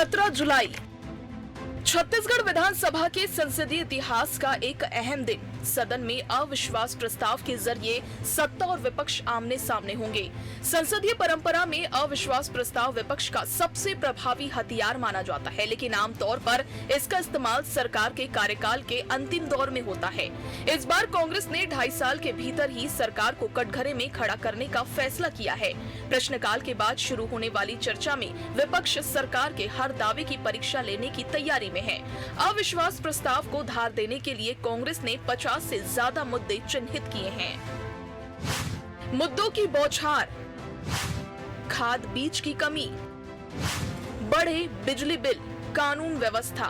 17 जुलाई छत्तीसगढ़ विधानसभा के संसदीय इतिहास का एक अहम दिन। सदन में अविश्वास प्रस्ताव के जरिए सत्ता और विपक्ष आमने सामने होंगे। संसदीय परंपरा में अविश्वास प्रस्ताव विपक्ष का सबसे प्रभावी हथियार माना जाता है, लेकिन आमतौर पर इसका इस्तेमाल सरकार के कार्यकाल के अंतिम दौर में होता है। इस बार कांग्रेस ने 2.5 साल के भीतर ही सरकार को कटघरे में खड़ा करने का फैसला किया है। प्रश्नकाल के बाद शुरू होने वाली चर्चा में विपक्ष सरकार के हर दावे की परीक्षा लेने की तैयारी में है। अविश्वास प्रस्ताव को धार देने के लिए कांग्रेस ने 50 से ज्यादा मुद्दे चिन्हित किए हैं। मुद्दों की बौछार, खाद बीज की कमी, बढ़े बिजली बिल, कानून व्यवस्था,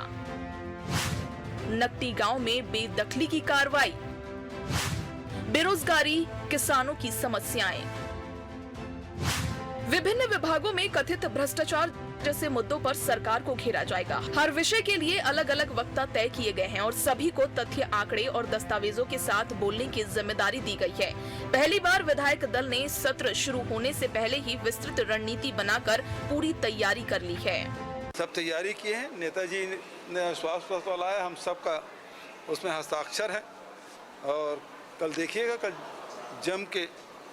नकटी गांव में बेदखली की कार्रवाई, बेरोजगारी, किसानों की समस्याएं। विभिन्न विभागों में कथित भ्रष्टाचार जैसे मुद्दों पर सरकार को घेरा जाएगा। हर विषय के लिए अलग अलग वक्ता तय किए गए हैं और सभी को तथ्य, आंकड़े और दस्तावेजों के साथ बोलने की जिम्मेदारी दी गई है। पहली बार विधायक दल ने सत्र शुरू होने से पहले ही विस्तृत रणनीति बनाकर पूरी तैयारी कर ली है। सब तैयारी की है। नेताजी ने विश्वास प्रस्ताव लाया, हम सबका उसमें हस्ताक्षर है और कल देखिएगा, कल जम के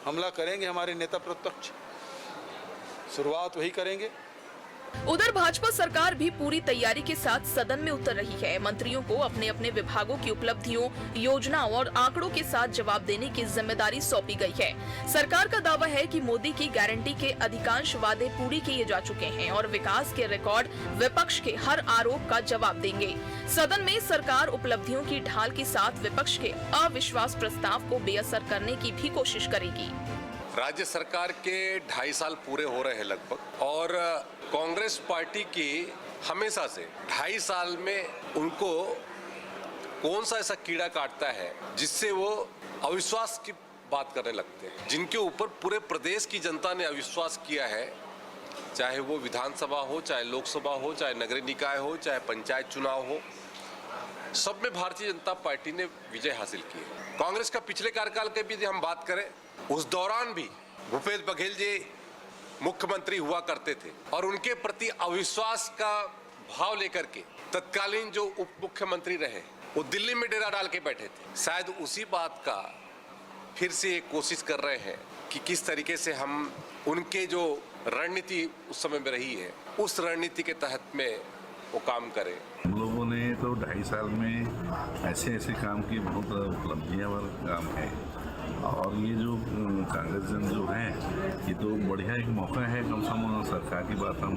हमला करेंगे हमारे नेता प्रतिपक्ष। शुरुआत वही करेंगे। उधर भाजपा सरकार भी पूरी तैयारी के साथ सदन में उतर रही है। मंत्रियों को अपने अपने विभागों की उपलब्धियों, योजनाओं और आंकड़ों के साथ जवाब देने की जिम्मेदारी सौंपी गई है। सरकार का दावा है कि मोदी की गारंटी के अधिकांश वादे पूरी किए जा चुके हैं और विकास के रिकॉर्ड विपक्ष के हर आरोप का जवाब देंगे। सदन में सरकार उपलब्धियों की ढाल के साथ विपक्ष के अविश्वास प्रस्ताव को बेअसर करने की भी कोशिश करेगी। राज्य सरकार के 2.5 साल पूरे हो रहे हैं लगभग, और कांग्रेस पार्टी की हमेशा से 2.5 साल में उनको कौन सा ऐसा कीड़ा काटता है जिससे वो अविश्वास की बात करने लगते हैं, जिनके ऊपर पूरे प्रदेश की जनता ने अविश्वास किया है। चाहे वो विधानसभा हो, चाहे लोकसभा हो, चाहे नगरीय निकाय हो, चाहे पंचायत चुनाव हो, सब में भारतीय जनता पार्टी ने विजय हासिल की है। कांग्रेस का पिछले कार्यकाल के भी हम बात करें, उस दौरान भी भूपेश बघेल जी मुख्यमंत्री हुआ करते थे और उनके प्रति अविश्वास का भाव लेकर के तत्कालीन जो उप मुख्यमंत्री रहे वो दिल्ली में डेरा डाल के बैठे थे। शायद उसी बात का फिर से एक कोशिश कर रहे हैं कि किस तरीके से हम उनके जो रणनीति उस समय में रही है उस रणनीति के तहत में वो काम करें। हम लोगों ने तो 2.5 साल में ऐसे ऐसे काम किए, बहुत उपलब्धियां वाला काम है। और ये जो कांग्रेस जन जो है, ये तो बढ़िया एक मौका है। कम से कम सरकार की बात हम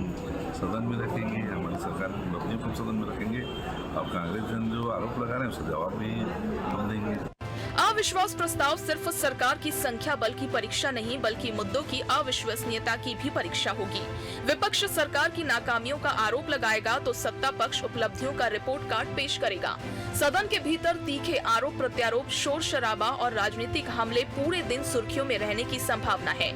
सदन में रखेंगे, हमारी सरकार की उपलब्धियों को सदन में रखेंगे और कांग्रेस जन जो आरोप लगा रहे हैं उसका जवाब भी हम देंगे। अविश्वास प्रस्ताव सिर्फ सरकार की संख्या बल की परीक्षा नहीं, बल्कि मुद्दों की अविश्वसनीयता की भी परीक्षा होगी। विपक्ष सरकार की नाकामियों का आरोप लगाएगा तो सत्ता पक्ष उपलब्धियों का रिपोर्ट कार्ड पेश करेगा। सदन के भीतर तीखे आरोप प्रत्यारोप, शोर शराबा और राजनीतिक हमले पूरे दिन सुर्खियों में रहने की संभावना है।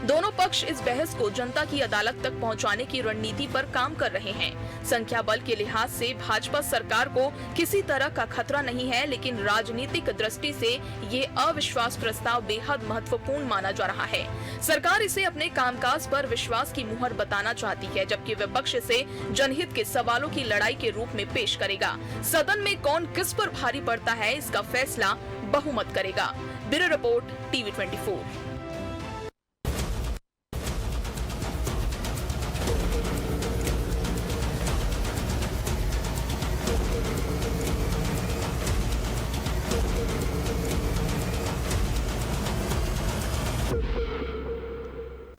दोनों पक्ष इस बहस को जनता की अदालत तक पहुंचाने की रणनीति पर काम कर रहे हैं। संख्या बल के लिहाज से भाजपा सरकार को किसी तरह का खतरा नहीं है, लेकिन राजनीतिक दृष्टि से ये अविश्वास प्रस्ताव बेहद महत्वपूर्ण माना जा रहा है। सरकार इसे अपने कामकाज पर विश्वास की मुहर बताना चाहती है, जबकि विपक्ष इसे जनहित के सवालों की लड़ाई के रूप में पेश करेगा। सदन में कौन किस पर भारी पड़ता है, इसका फैसला बहुमत करेगा। Bureau report, TV 24।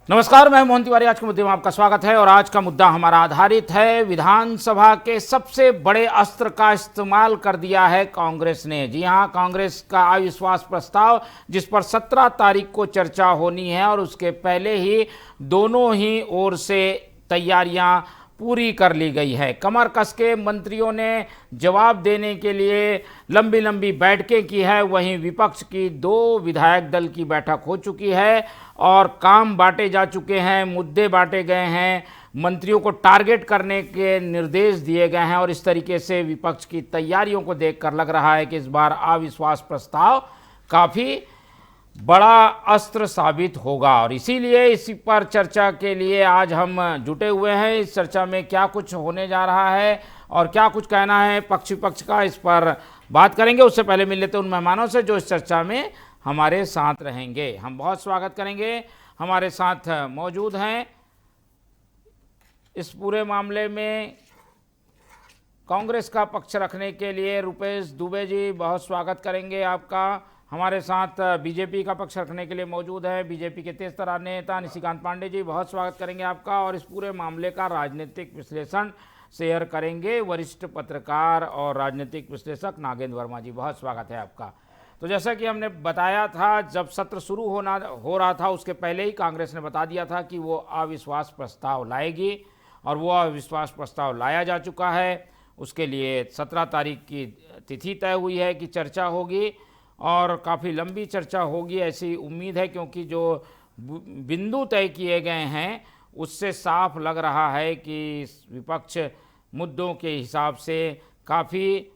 नमस्कार, मैं मोहन तिवारी। आज के मुद्दे में आपका स्वागत है और आज का मुद्दा हमारा आधारित है विधानसभा के सबसे बड़े अस्त्र का इस्तेमाल कर दिया है कांग्रेस ने। जी हां, कांग्रेस का अविश्वास प्रस्ताव जिस पर 17 तारीख को चर्चा होनी है और उसके पहले ही दोनों ही ओर से तैयारियां पूरी कर ली गई है। कमर कस के मंत्रियों ने जवाब देने के लिए लंबी लंबी बैठकें की है। वहीं विपक्ष की 2 विधायक दल की बैठक हो चुकी है और काम बांटे जा चुके हैं, मुद्दे बांटे गए हैं, मंत्रियों को टारगेट करने के निर्देश दिए गए हैं और इस तरीके से विपक्ष की तैयारियों को देखकर लग रहा है कि इस बार अविश्वास प्रस्ताव काफ़ी बड़ा अस्त्र साबित होगा। और इसीलिए इसी पर चर्चा के लिए आज हम जुटे हुए हैं। इस चर्चा में क्या कुछ होने जा रहा है और क्या कुछ कहना है पक्ष विपक्ष का, इस पर बात करेंगे। उससे पहले मिल लेते उन मेहमानों से जो इस चर्चा में हमारे साथ रहेंगे। हम बहुत स्वागत करेंगे, हमारे साथ मौजूद हैं इस पूरे मामले में कांग्रेस का पक्ष रखने के लिए रुपेश दुबे जी, बहुत स्वागत करेंगे आपका। हमारे साथ बीजेपी का पक्ष रखने के लिए मौजूद है बीजेपी के तेज तर्रार नेता निशिकांत पांडे जी, बहुत स्वागत करेंगे आपका। और इस पूरे मामले का राजनीतिक विश्लेषण शेयर करेंगे वरिष्ठ पत्रकार और राजनीतिक विश्लेषक नागेंद्र वर्मा जी, बहुत स्वागत है आपका। तो जैसा कि हमने बताया था, जब सत्र शुरू हो रहा था उसके पहले ही कांग्रेस ने बता दिया था कि वो अविश्वास प्रस्ताव लाएगी और वो अविश्वास प्रस्ताव लाया जा चुका है। उसके लिए 17 तारीख की तिथि तय हुई है कि चर्चा होगी और काफ़ी लंबी चर्चा होगी ऐसी उम्मीद है, क्योंकि जो बिंदु तय किए गए हैं उससे साफ लग रहा है कि विपक्ष मुद्दों के हिसाब से काफ़ी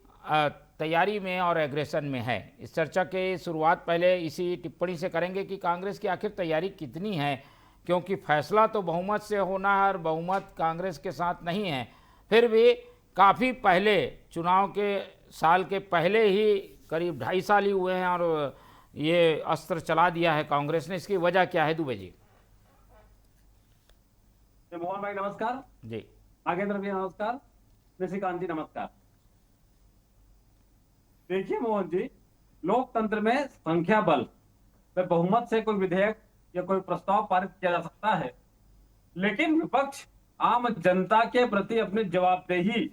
तैयारी में और एग्रेशन में है। इस चर्चा के शुरुआत पहले इसी टिप्पणी से करेंगे कि कांग्रेस की आखिर तैयारी कितनी है, क्योंकि फैसला तो बहुमत से होना है और बहुमत कांग्रेस के साथ नहीं है। फिर भी काफ़ी पहले चुनाव के साल के पहले ही करीब 2.5 साल ही हुए हैं और ये अस्त्र चला दिया है कांग्रेस ने। इसकी वजह क्या है दुबे जी? मोहन भाई नमस्कार जी। नागेंद्र जी नमस्कार, निशिकांत जी नमस्कार। देखिए मोहन जी, लोकतंत्र में संख्या बल में बहुमत से कोई विधेयक या कोई प्रस्ताव पारित किया जा सकता है, लेकिन विपक्ष आम जनता के प्रति अपनी जवाबदेही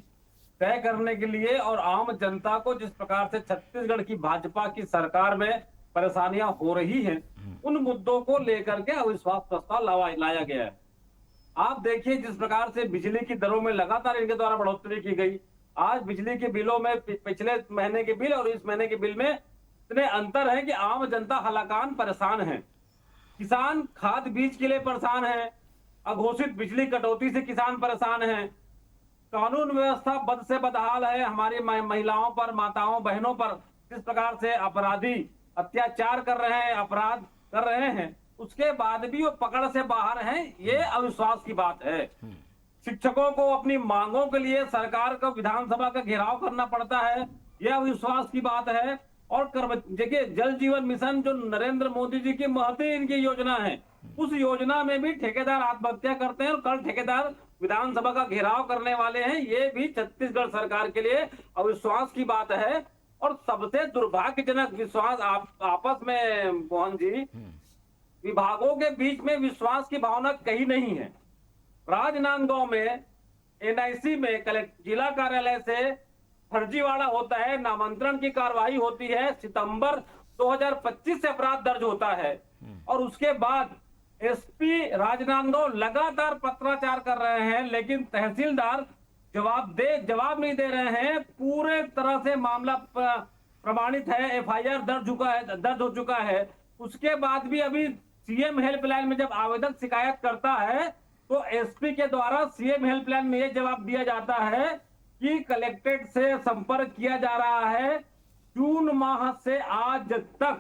तय करने के लिए और आम जनता को जिस प्रकार से छत्तीसगढ़ की भाजपा की सरकार में परेशानियां हो रही हैं, उन मुद्दों को लेकर के अविश्वास प्रस्ताव लाया गया है। आप देखिए जिस प्रकार से बिजली की दरों में लगातार इनके द्वारा बढ़ोतरी की गई। आज बिजली के बिलों में पिछले महीने के बिल और इस महीने के बिल में इतने अंतर है कि आम जनता हलाकान परेशान है। किसान खाद बीज के लिए परेशान है, अघोषित बिजली कटौती से किसान परेशान है, कानून व्यवस्था बद से बदहाल है। हमारी महिलाओं पर, माताओं बहनों पर जिस प्रकार से अपराधी अत्याचार कर रहे हैं, अपराध कर रहे हैं, उसके बाद भी वो पकड़ से बाहर हैं, ये अविश्वास की बात है। शिक्षकों को अपनी मांगों के लिए सरकार को विधानसभा का घेराव करना पड़ता है, यह अविश्वास की बात है। और देखिए जल जीवन मिशन जो नरेंद्र मोदी जी की महती इनकी योजना है, उस योजना में भी ठेकेदार आत्महत्या करते हैं और कल ठेकेदार विधानसभा का घेराव करने वाले हैं। ये भी छत्तीसगढ़ सरकार के लिए अविश्वास की बात है। और सबसे दुर्भाग्यजनक विश्वास आपस में मोहन जी, विभागों के बीच में विश्वास की भावना कहीं नहीं है। राजनांदगांव में एनआईसी में जिला कार्यालय से फर्जीवाड़ा होता है, नामांतरण की कार्रवाई होती है, सितंबर 2025 से अपराध दर्ज होता है और उसके बाद एसपी राजनांदगांव लगातार पत्राचार कर रहे हैं, लेकिन तहसीलदार जवाब नहीं दे रहे हैं। पूरे तरह से मामला प्रमाणित है, एफआईआर दर्ज हो चुका है। उसके बाद भी अभी सीएम हेल्पलाइन में जब आवेदक शिकायत करता है तो एसपी के द्वारा सीएम हेल्पलाइन में यह जवाब दिया जाता है कि कलेक्ट्रेट से संपर्क किया जा रहा है। जून माह से आज तक,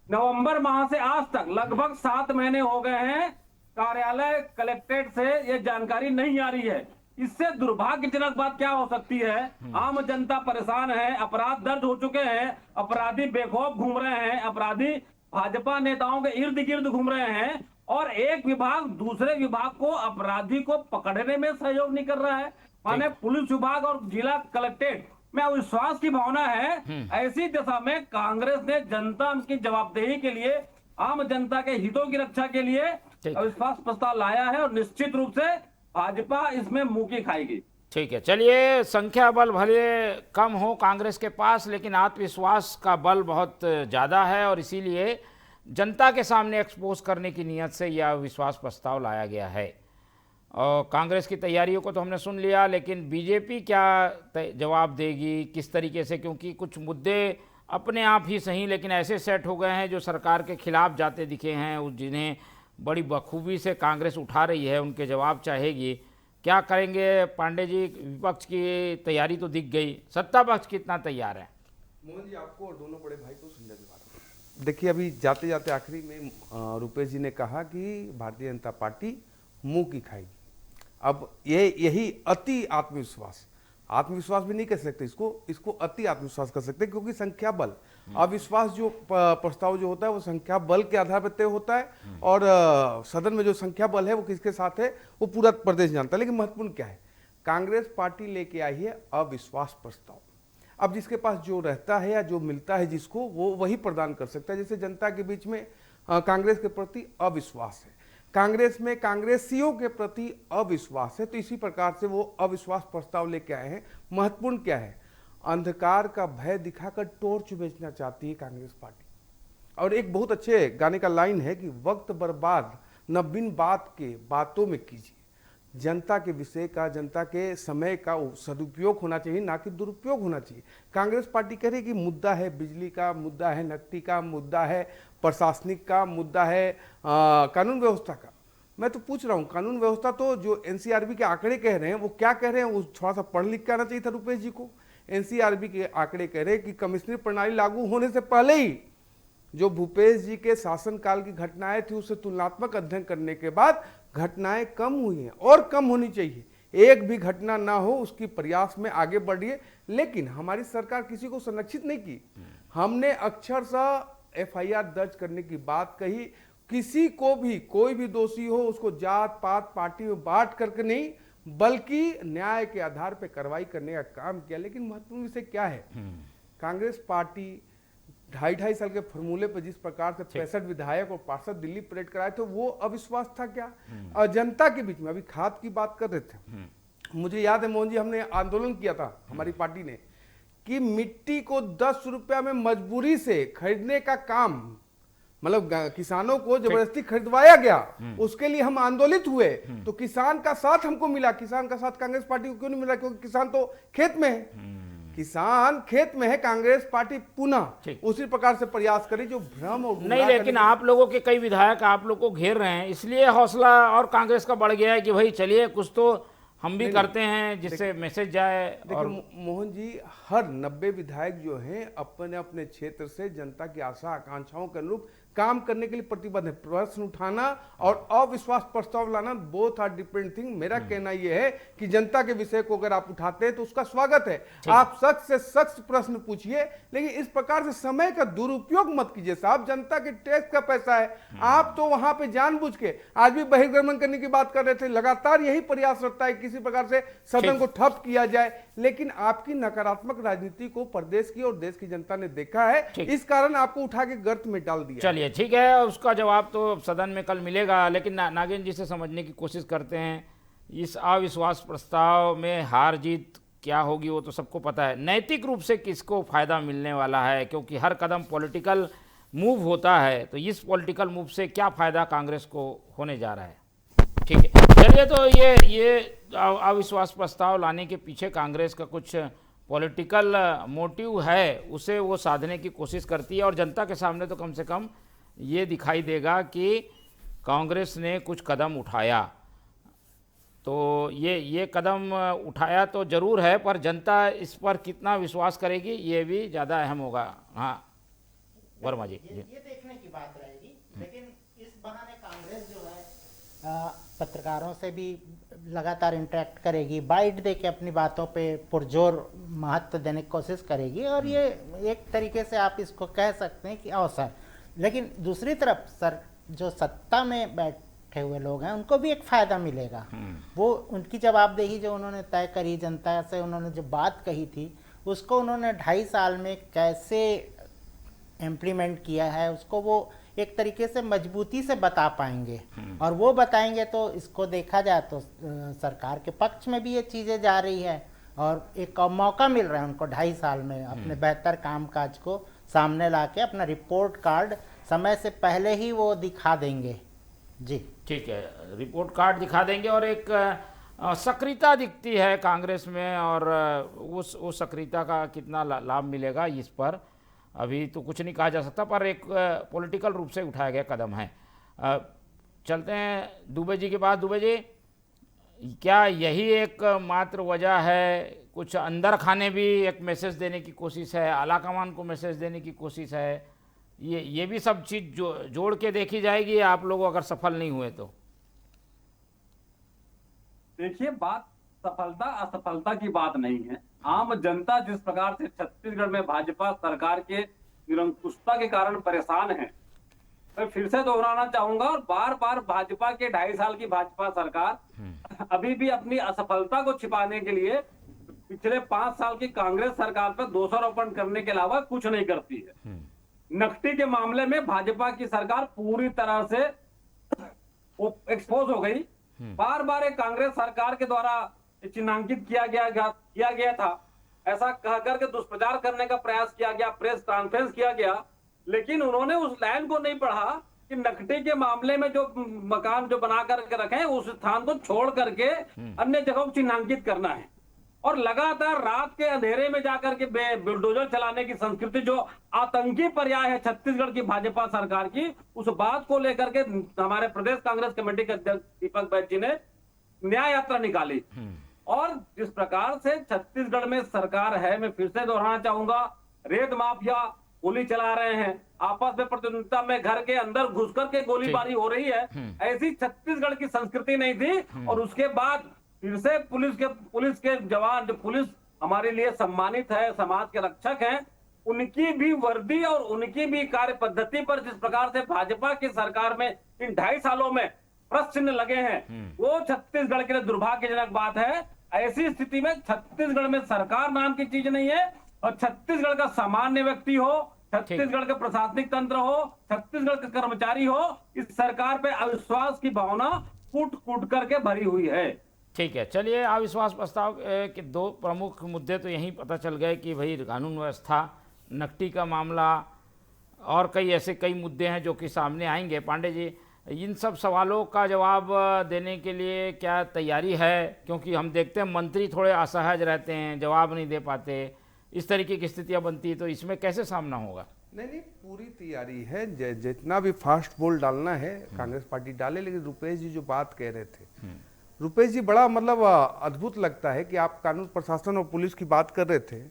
नवंबर माह से आज तक लगभग 7 महीने हो गए हैं, कार्यालय कलेक्ट्रेट से यह जानकारी नहीं आ रही है। इससे दुर्भाग्यजनक बात क्या हो सकती है? आम जनता परेशान है, अपराध दर्ज हो चुके हैं, अपराधी बेखौफ घूम रहे हैं, अपराधी भाजपा नेताओं के इर्द गिर्द घूम रहे हैं और एक विभाग दूसरे विभाग को, अपराधी को पकड़ने में सहयोग नहीं कर रहा है। माने पुलिस विभाग और जिला कलेक्ट्रेट में अविश्वास की भावना है। ऐसी दशा में कांग्रेस ने जनता की जवाबदेही के लिए, आम जनता के हितों की रक्षा के लिए अविश्वास प्रस्ताव लाया है और निश्चित रूप से भाजपा इसमें मुंह की खाएगी। ठीक है, चलिए, संख्या बल भले कम हो कांग्रेस के पास, लेकिन आत्मविश्वास का बल बहुत ज़्यादा है और इसीलिए जनता के सामने एक्सपोज करने की नीयत से यह अविश्वास प्रस्ताव लाया गया है। और कांग्रेस की तैयारियों को तो हमने सुन लिया, लेकिन बीजेपी क्या जवाब देगी, किस तरीके से? क्योंकि कुछ मुद्दे अपने आप ही सही लेकिन ऐसे सेट हो गए हैं जो सरकार के खिलाफ जाते दिखे हैं, जिन्हें बड़ी बखूबी से कांग्रेस उठा रही है, उनके जवाब चाहेगी। क्या करेंगे पांडे जी? विपक्ष की तैयारी तो दिख गई, सत्ता पक्ष कितना तैयार है? मोहन जी, आपको और दोनों बड़े भाई को समझा के बात देखिए, अभी जाते जाते आखिरी में रुपेश जी ने कहा कि भारतीय जनता पार्टी मुंह की खाएगी। अब यही अति आत्मविश्वास, आत्मविश्वास भी नहीं कह सकते इसको अति आत्मविश्वास कर सकते, क्योंकि संख्या बल, अविश्वास जो प्रस्ताव जो होता है वो संख्या बल के आधार पर तय होता है, और सदन में जो संख्या बल है वो किसके साथ है वो पूरा प्रदेश जानता है। लेकिन महत्वपूर्ण क्या है, कांग्रेस पार्टी लेके आई है अविश्वास प्रस्ताव। अब जिसके पास जो रहता है या जो मिलता है जिसको, वो वही प्रदान कर सकता है। जैसे जनता के बीच में कांग्रेस के प्रति अविश्वास है, कांग्रेस में कांग्रेसियों के प्रति अविश्वास है, तो इसी प्रकार से वो अविश्वास प्रस्ताव लेके आए हैं। महत्वपूर्ण क्या है, अंधकार का भय दिखाकर टॉर्च बेचना चाहती है कांग्रेस पार्टी। और एक बहुत अच्छे गाने का लाइन है कि वक्त बर्बाद न बिन बात के बातों में कीजिए, जनता के विषय का, जनता के समय का सदुपयोग होना चाहिए, ना कि दुरुपयोग होना चाहिए। कांग्रेस पार्टी कह रही कि मुद्दा है बिजली का, मुद्दा है नकदी का, मुद्दा है प्रशासनिक का, मुद्दा है कानून व्यवस्था का। मैं तो पूछ रहा हूँ, कानून व्यवस्था तो जो एनसीआरबी के आंकड़े कह रहे हैं वो क्या कह रहे हैं, वो थोड़ा सा पढ़ लिख के आना चाहिए था रुपेश जी को। एनसीआरबी के आंकड़े कह रहे हैं कि कमिश्नरी प्रणाली लागू होने से पहले ही जो भूपेश जी के शासनकाल की घटनाएं थी उससे तुलनात्मक अध्ययन करने के बाद घटनाएं कम हुई हैं और कम होनी चाहिए। एक भी घटना ना हो उसकी प्रयास में आगे बढ़िए। लेकिन हमारी सरकार किसी को संरक्षित नहीं की। हमने अक्षरशः एफआईआर दर्ज करने की बात कही, किसी को भी कोई भी दोषी हो उसको जात पात पार्टी में बांट करके नहीं, बल्कि न्याय के आधार पर कार्रवाई करने का काम किया। लेकिन महत्वपूर्ण विषय क्या है, कांग्रेस पार्टी 2.5 साल के फॉर्मूले पर जिस प्रकार से 65 विधायक और पार्षद दिल्ली परेड कराए थे, वो अविश्वास था क्या? और जनता के बीच में, अभी खाद की बात कर रहे थे, मुझे याद है मोहन जी, हमने आंदोलन किया था हमारी पार्टी ने कि मिट्टी को 10 रुपया में मजबूरी से खरीदने का काम, मतलब किसानों को जबरदस्ती खरीदवाया गया, उसके लिए हम आंदोलित हुए। तो किसान का साथ हमको मिला, किसान का साथ कांग्रेस पार्टी को क्यों नहीं मिला? क्योंकि किसान तो खेत में है, किसान खेत में है। कांग्रेस पार्टी पुनः उसी प्रकार से प्रयास करी जो भ्रम और नहीं, लेकिन आप लोगों के कई विधायक आप लोग को घेर रहे हैं, इसलिए हौसला और कांग्रेस का बढ़ गया है कि भाई चलिए कुछ तो हम भी करते हैं जिससे मैसेज जाए। और मोहन जी, हर 90 विधायक जो हैं अपने अपने क्षेत्र से जनता की आशा आकांक्षाओं के अनुरूप काम करने के लिए प्रतिबद्ध है। प्रश्न उठाना और अविश्वास प्रस्ताव लाना बोथ आर डिफरेंट थिंग। मेरा कहना यह है कि जनता के विषय को अगर आप उठाते हैं तो उसका स्वागत है, आप सख्त से सख्त प्रश्न पूछिए, लेकिन इस प्रकार से समय का दुरुपयोग मत कीजिए साहब। जनता के टैक्स का पैसा है, आप तो वहां पे जानबूझ के आज भी बहिर्गमन करने की बात कर रहे थे। लगातार यही प्रयास रहता है किसी प्रकार से सदन को ठप किया जाए, लेकिन आपकी नकारात्मक राजनीति को प्रदेश की और देश की जनता ने देखा है, इस कारण आपको उठा के गर्त में डाल दिया। चलिए ठीक है, उसका जवाब तो सदन में कल मिलेगा। लेकिन नागेंद्र जी से समझने की कोशिश करते हैं, इस अविश्वास प्रस्ताव में हार जीत क्या होगी वो तो सबको पता है, नैतिक रूप से किसको फायदा मिलने वाला है? क्योंकि हर कदम पॉलिटिकल मूव होता है, तो इस पॉलिटिकल मूव से क्या फायदा कांग्रेस को होने जा रहा है? ठीक है, चलिए, तो ये अविश्वास प्रस्ताव लाने के पीछे कांग्रेस का कुछ पॉलिटिकल मोटिव है, उसे वो साधने की कोशिश करती है। और जनता के सामने तो कम से कम ये दिखाई देगा कि कांग्रेस ने कुछ कदम उठाया। तो ये कदम उठाया तो जरूर है, पर जनता इस पर कितना विश्वास करेगी ये भी ज़्यादा अहम होगा। हाँ वर्मा जी, ये देखने की बात रहेगी। लेकिन इस बहाने कांग्रेस जो है पत्रकारों से भी लगातार इंटरेक्ट करेगी, बाइट दे के अपनी बातों पे पुरजोर महत्व देने की कोशिश करेगी, और ये एक तरीके से आप इसको कह सकते हैं कि अवसर। लेकिन दूसरी तरफ जो सत्ता में बैठे हुए लोग हैं उनको भी एक फायदा मिलेगा। वो उनकी जवाबदेही जो उन्होंने तय करी, जनता से उन्होंने जो बात कही थी उसको उन्होंने 2.5 साल में कैसे इम्प्लीमेंट किया है, उसको वो एक तरीके से मजबूती से बता पाएंगे। और वो बताएंगे तो इसको देखा जाए तो सरकार के पक्ष में भी ये चीज़ें जा रही है, और एक मौका मिल रहा है उनको 2.5 साल में अपने बेहतर कामकाज को सामने लाके अपना रिपोर्ट कार्ड समय से पहले ही वो दिखा देंगे। जी ठीक है, रिपोर्ट कार्ड दिखा देंगे, और एक सक्रियता दिखती है कांग्रेस में, और उस सक्रियता का कितना लाभ मिलेगा इस पर अभी तो कुछ नहीं कहा जा सकता, पर एक पॉलिटिकल रूप से उठाया गया कदम है। चलते हैं दुबे जी के पास। दुबे जी, क्या यही एक मात्र वजह है, कुछ अंदर खाने भी एक मैसेज देने की कोशिश है, आलाकमान को मैसेज देने की कोशिश है, ये भी सब चीज जोड़ के देखी जाएगी आप लोग अगर सफल नहीं हुए तो? देखिए, बात सफलता असफलता की बात नहीं है। आम जनता जिस प्रकार से छत्तीसगढ़ में भाजपा सरकार के निरंकुशता के कारण परेशान है, मैं फिर से दोहराना चाहूंगा, और बार बार भाजपा के 2.5 साल की भाजपा सरकार अभी भी अपनी असफलता को छिपाने के लिए पिछले 5 साल की कांग्रेस सरकार पर दोषारोपण करने के अलावा कुछ नहीं करती है। नकटी के मामले में भाजपा की सरकार पूरी तरह से एक्सपोज हो गई। बार बार एक कांग्रेस सरकार के द्वारा चिन्हांकित किया गया था, ऐसा कहकर के दुष्प्रचार करने का प्रयास किया गया, प्रेस कॉन्फ्रेंस किया गया, लेकिन उन्होंने उस लाइन को नहीं पढ़ा कि नकटी के मामले में जो मकान जो बना करके रखे हैं उस स्थान को छोड़ करके अन्य जगहों को चिन्हांकित करना है। और लगातार रात के अंधेरे में जाकर के बुलडोजर चलाने की संस्कृति जो आतंकी पर्याय है छत्तीसगढ़ की भाजपा सरकार की, उस बात को लेकर के हमारे प्रदेश कांग्रेस कमेटी के अध्यक्ष दीपक बैज जी ने न्याय यात्रा निकाली। और जिस प्रकार से छत्तीसगढ़ में सरकार है, मैं फिर से दोहराना चाहूंगा, रेत माफिया गोली चला रहे हैं, आपस में प्रतिद्वंदिता में घर के अंदर घुस करके गोलीबारी हो रही है, ऐसी छत्तीसगढ़ की संस्कृति नहीं थी। और उसके बाद फिर से पुलिस के जवान, जो पुलिस हमारे लिए सम्मानित है, समाज के रक्षक हैं, उनकी भी वर्दी और उनकी भी कार्य पद्धति पर जिस प्रकार से भाजपा की सरकार में इन 2.5 सालों में प्रश्न चिन्ह लगे हैं, वो छत्तीसगढ़ के लिए दुर्भाग्यजनक बात है। ऐसी स्थिति में छत्तीसगढ़ में सरकार नाम की चीज नहीं है, और छत्तीसगढ़ का सामान्य व्यक्ति हो, छत्तीसगढ़ का प्रशासनिक तंत्र हो, छत्तीसगढ़ के कर्मचारी हो, इस सरकार पे अविश्वास की भावना कूट कूट करके भरी हुई है। ठीक है, चलिए अविश्वास प्रस्ताव के 2 प्रमुख मुद्दे तो यहीं पता चल गए कि भाई कानून व्यवस्था, नकटी का मामला और कई मुद्दे हैं जो कि सामने आएंगे। पांडे जी, इन सब सवालों का जवाब देने के लिए क्या तैयारी है? क्योंकि हम देखते हैं मंत्री थोड़े असहज रहते हैं, जवाब नहीं दे पाते, इस तरीके की स्थितियां बनती है, तो इसमें कैसे सामना होगा? नहीं, पूरी तैयारी है। जितना भी फास्ट बॉल डालना है कांग्रेस पार्टी डाले। लेकिन रुपेश जी जो बात कह रहे थे, रुपेश जी बड़ा मतलब अद्भुत लगता है कि आप कानून प्रशासन और पुलिस की बात कर रहे थे।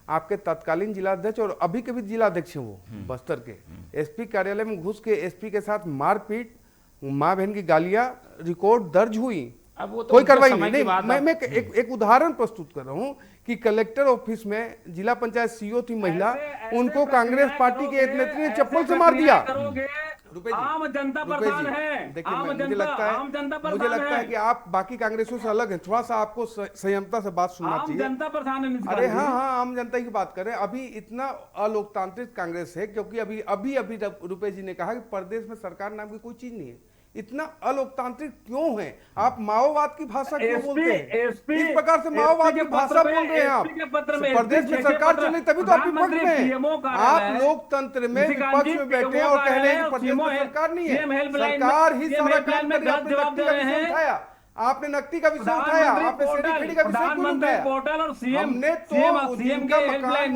आपके तत्कालीन जिलाध्यक्ष और अभी के भी जिलाध्यक्ष हैं वो बस्तर के, एसपी कार्यालय में घुस के एसपी के साथ मारपीट, माँ बहन की गालियां रिकॉर्ड दर्ज हुई, अब वो तो कोई कार्रवाई नहीं। मैं एक उदाहरण प्रस्तुत कर रहा हूँ कि कलेक्टर ऑफिस में जिला पंचायत सीईओ थी महिला, उनको कांग्रेस पार्टी के एक नेत्री ने चप्पल से मार दिया। आम जनता परेशान है। देखिए, मुझे लगता है कि आप बाकी कांग्रेसियों से अलग हैं, थोड़ा सा आपको संयमता से बात सुनना चाहिए। जनता परेशान है। अरे हाँ, आम जनता की बात करें। अभी इतना अलोकतांत्रिक कांग्रेस है क्योंकि अभी रुपेश जी ने कहा कि प्रदेश में सरकार नाम की कोई चीज नहीं है। इतना अलोकतांत्रिक क्यों है? आप माओवाद की भाषा क्यों बोलते हैं? इस प्रकार से माओवाद की भाषा बोल रहे हैं आप। प्रदेश में सरकार चल रही तभी तो आप विपक्ष में हैं। आप लोकतंत्र में विपक्ष में बैठे हैं और कह रहे हैं कि प्रदेश में सरकार नहीं है। सरकार ही सारा काम कर रही है। आपने नकटी का विषय उठाया, आपने सेठी का विषय क्यों उठाया? हमने तो जिनका मकान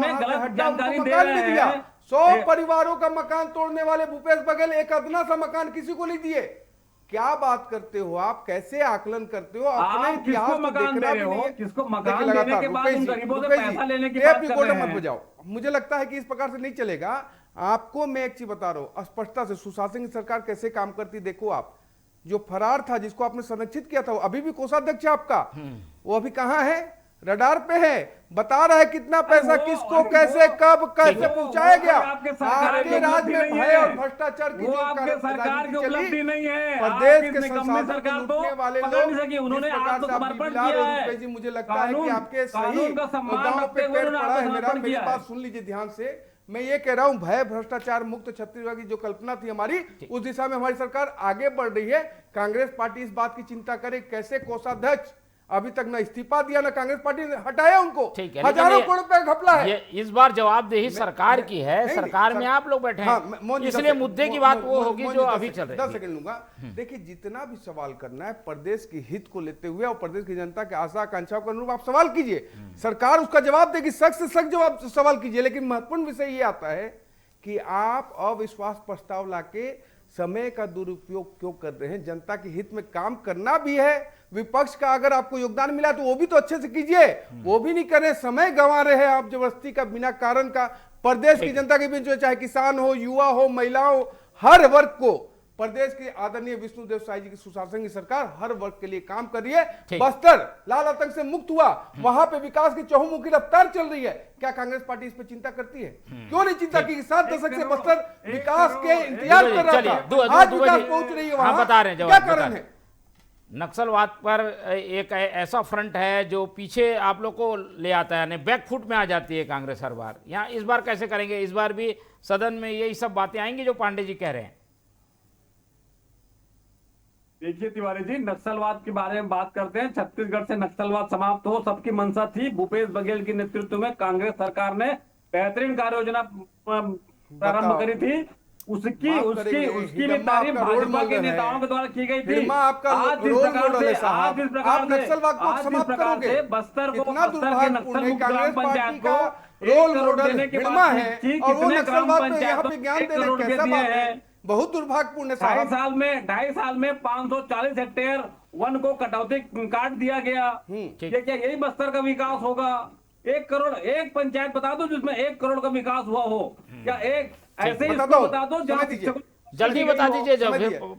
मकान नहीं दिया। 100 परिवारों का मकान तोड़ने वाले भूपेश बघेल एक अदना सा मकान किसी को नहीं दिए। क्या बात करते हो आप? कैसे आकलन करते हो? अपने इतिहास को देखना भी नहीं है। किसको मकान देने के बाद उन गरीबों से पैसा लेने की बात कर रहे हैं। मत बजाओ। मुझे लगता है कि इस प्रकार से नहीं चलेगा। आपको मैं एक चीज बता रहा हूं स्पष्टता से, सुशासन की सरकार कैसे काम करती देखो आप। जो फरार था, जिसको आपने संरक्षित किया था, वो अभी भी कोषाध्यक्ष है आपका, वो अभी कहां है? रडार पे है, बता रहा है कितना पैसा किसको कैसे कब कैसे पहुंचाया गया। आपके राज में भय और भ्रष्टाचार की जो सरकार की उपलब्धि नहीं है। प्रदेश के संसाधन को लूटने वाले लोग उन्होंने आत्मसमर्पण किया है। जी, मुझे लगता है कि आपके सही मुद्दाओं पे पैर पड़ा है। मेरी बात सुन लीजिए ध्यान से। मैं ये कह रहा हूं, भय भ्रष्टाचार मुक्त छत्तीसगढ़ की जो कल्पना थी हमारी, उस दिशा में हमारी सरकार आगे बढ़ रही है। कांग्रेस पार्टी इस बात की चिंता करे कैसे कोषाध्यक्ष अभी तक न इस्तीफा दिया, न कांग्रेस पार्टी ने हटाया उनको। हजारों करोड़ रुपए घपला है। ये इस बार जवाबदेही सरकार की है, सरकार में आप लोग बैठे हैं, इसलिए मुद्दे की बात वो होगी जो अभी चल रही है। 10 सेकंड लूंगा। देखिए, जितना भी सवाल करना है प्रदेश के हित को लेते हुए और प्रदेश की जनता के आशा आकांक्षाओं के अनुरूप आप सवाल कीजिए, सरकार उसका जवाब देगी। सख्त से सख्त जवाब सवाल कीजिए। लेकिन महत्वपूर्ण विषय ये आता है कि आप अविश्वास प्रस्ताव लाके समय का दुरुपयोग क्यों कर रहे हैं। जनता के हित में काम करना भी है, विपक्ष का अगर आपको योगदान मिला तो वो भी तो अच्छे से कीजिए, वो भी नहीं कर रहे, समय गंवा रहे हैं आप जबरदस्ती का, बिना कारण का। प्रदेश की जनता के बीच में चाहे किसान हो, युवा हो, महिला हो, हर वर्ग को प्रदेश के आदरणीय विष्णुदेव साई जी की सुशासन की सरकार हर वर्ग के लिए काम कर रही है। बस्तर लाल आतंक से मुक्त हुआ, वहां पे विकास की चहुमुखी रफ्तार चल रही है। क्या कांग्रेस पार्टी इस पे चिंता करती है? क्यों नहीं चिंता की? 7 दशक से बस्तर विकास के इंतजार कर रहा था, आज विकास पहुंच रही है वहां, बता रहे हैं क्या कारण है? नक्सलवाद पर एक ऐसा फ्रंट है जो पीछे आप लोग को ले आता है, यानी बैकफुट में आ जाती है कांग्रेस हर बार। यहाँ इस बार कैसे करेंगे? इस बार भी सदन में यही सब बातें आएंगी जो पांडे जी कह रहे हैं? देखिए तिवारी जी, नक्सलवाद के बारे में बात करते हैं। छत्तीसगढ़ से नक्सलवाद समाप्त हो सबकी मंशा थी। भूपेश बघेल के नेतृत्व में कांग्रेस सरकार ने बेहतरीन कार्य योजना प्रारंभ करी थी। उसकी भी तारीफ भाजपा के नेताओं के द्वारा की गई थी। आज जिस प्रकार से बस्तर के नक्सल मुक्त ग्राम पंचायत को 1 करोड़ देने के बाद कितने ग्राम पंचायतों को 1 करोड़ दे दिए हैं। बहुत दुर्भाग्यपूर्ण। 2.5 साल में 540 हेक्टेयर वन को कटौती काट दिया गया। क्या यही बस्तर का विकास होगा? 1 करोड़, एक पंचायत बता दो जिसमें 1 करोड़ का विकास हुआ हो। क्या एक ऐसे ही बता दो जल्दी बता दीजिए जब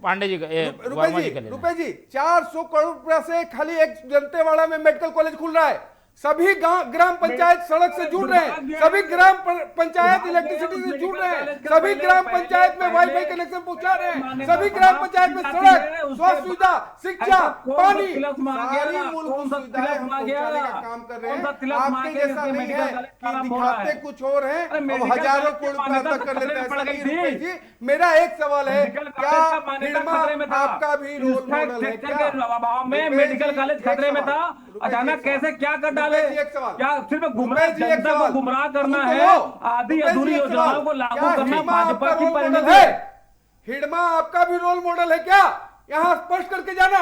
पांडे जी रुपए जी 400 करोड़ रुपया से खाली एक जनतेवाड़ा में मेडिकल कॉलेज खुल रहा है। सभी ग्राम पंचायत सड़क से जुड़ रहे हैं, सभी ग्राम पंचायत इलेक्ट्रिसिटी से जुड़ रहे हैं, सभी ग्राम पंचायत में वाईफाई कनेक्शन पहुंचा रहे हैं, सभी ग्राम पंचायत में सड़क, स्वास्थ्य सुविधा, शिक्षा, पानी, सारी मूलभूत सुविधाएं हम पहुंचाने का काम कर रहे हैं। आपके जैसा नहीं है कि दिखाते कुछ और हैं और हजारों करोड़ रुपया अदा कर लेते हैं। ऐसा नहीं रुपए जी। मेरा एक सवाल है, क्या आपका भी रोल मॉडल है क्या? मेडिकल कॉलेज खतरे में था, अचानक कैसे क्या कर डाले? क्या सिर्फ जनता को गुमराह करना है? आधी अधूरी योजनाओं को लागू करना भाजपा की परिणति है। हिडमा आपका भी रोल मॉडल है क्या? यहां स्पष्ट करके जाना।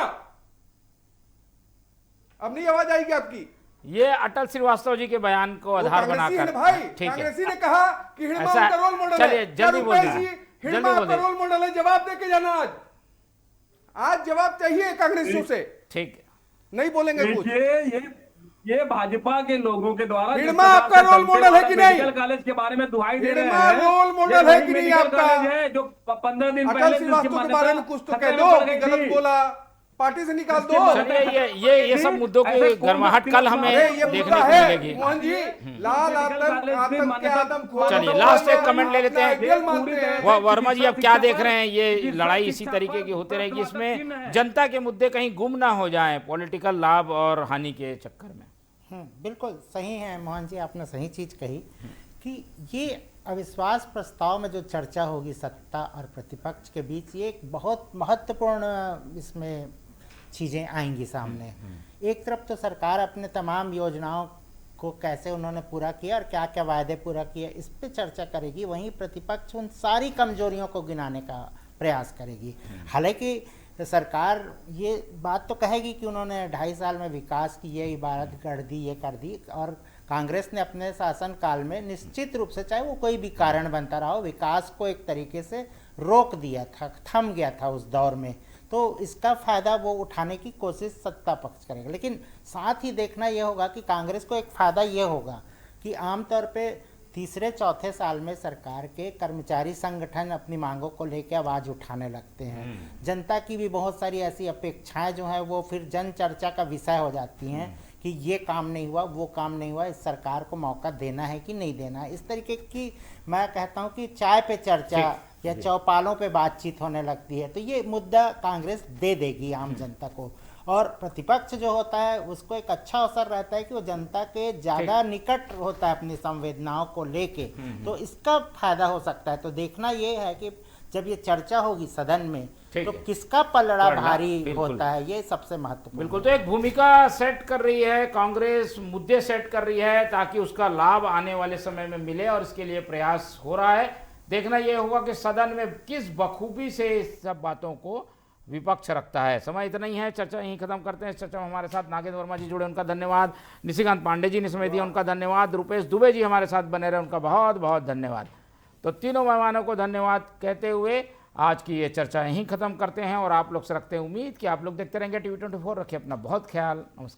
अब नहीं आवाज आएगी आपकी। ये अटल श्रीवास्तव जी के बयान को आधार बनाकर कांग्रेसी ने कहा कि हिडमा उनका रोल मॉडल है। जल्दी बोलिए, हिडमा आपका रोल मॉडल है, जवाब देके जाना। आज जवाब चाहिए कांग्रेसियों से। ठीक, नहीं बोलेंगे कुछ। ये भाजपा के लोगों के द्वारा हिडमा आपका रोल मॉडल है कि नहीं? मेडिकल कॉलेज के बारे में दुहाई दे रहे हैं। रोल मॉडल है कि नहीं आपका? है जो 15 दिन पहले अटल श्रीवास्तव के बारे में कुछ तो कह दो कि गलत बोला, पार्टी से निकाल दो। चलिए ये सब मुद्दों की गर्माहट कल हमें देखने को मिलेगी। मोहन जी, लाल आतंक के आदमखोर। चलिए लास्ट एक कमेंट ले लेते हैं। वर्मा जी, अब क्या देख रहे हैं? ये लड़ाई इसी तरीके की होती रहेगी, इसमें जनता के मुद्दे कहीं गुम ना हो जाएं पॉलिटिकल लाभ और हानि के चक्कर में। बिल्कुल सही है मोहन जी, आपने सही चीज़ कही कि ये अविश्वास प्रस्ताव में जो चर्चा होगी सत्ता और प्रतिपक्ष के बीच, ये एक बहुत महत्वपूर्ण इसमें चीज़ें आएंगी सामने। एक तरफ तो सरकार अपने तमाम योजनाओं को कैसे उन्होंने पूरा किया और क्या क्या वायदे पूरा किए इस पे चर्चा करेगी, वहीं प्रतिपक्ष उन सारी कमजोरियों को गिनाने का प्रयास करेगी। हालांकि सरकार ये बात तो कहेगी कि उन्होंने 2.5 साल में विकास की ये इबारत कर दी, ये कर दी, और कांग्रेस ने अपने शासन काल में निश्चित रूप से, चाहे वो कोई भी कारण बनता रहा हो, विकास को एक तरीके से रोक दिया था, थम गया था उस दौर में। तो इसका फ़ायदा वो उठाने की कोशिश सत्ता पक्ष करेगा। लेकिन साथ ही देखना ये होगा कि कांग्रेस को एक फ़ायदा ये होगा कि आमतौर पे तीसरे चौथे साल में सरकार के कर्मचारी संगठन अपनी मांगों को लेकर आवाज़ उठाने लगते हैं। जनता की भी बहुत सारी ऐसी अपेक्षाएं जो हैं वो फिर जन चर्चा का विषय हो जाती हैं कि ये काम नहीं हुआ, वो काम नहीं हुआ, इस सरकार को मौका देना है कि नहीं देना है। इस तरीके की मैं कहता हूँ कि चाय पे चर्चा या चौपालों पे बातचीत होने लगती है। तो ये मुद्दा कांग्रेस दे देगी आम जनता को, और प्रतिपक्ष जो होता है उसको एक अच्छा अवसर रहता है कि वो जनता के ज़्यादा निकट होता है अपनी संवेदनाओं को लेके, तो इसका फायदा हो सकता है। तो देखना ये है कि जब ये चर्चा होगी सदन में तो किसका पलड़ा भारी होता है, ये सबसे महत्वपूर्ण। बिल्कुल, तो एक भूमिका सेट कर रही है कांग्रेस, मुद्दे सेट कर रही है ताकि उसका लाभ आने वाले समय में मिले, और इसके लिए प्रयास हो रहा है। देखना यह होगा कि सदन में किस बखूबी से इस सब बातों को विपक्ष रखता है। समय इतना ही है, चर्चा यहीं खत्म करते हैं। इस चर्चा में हमारे साथ नागेंद्र वर्मा जी जुड़े, उनका धन्यवाद। निशिकांत पांडे जी ने समय दिया, उनका धन्यवाद। रुपेश दुबे जी हमारे साथ बने रहे, उनका बहुत बहुत धन्यवाद। तो तीनों मेहमानों को धन्यवाद कहते हुए आज की ये चर्चा यहीं ख़त्म करते हैं और आप लोग से रखते हैं उम्मीद कि आप लोग देखते रहेंगे TV24। रखिए अपना बहुत ख्याल। नमस्कार।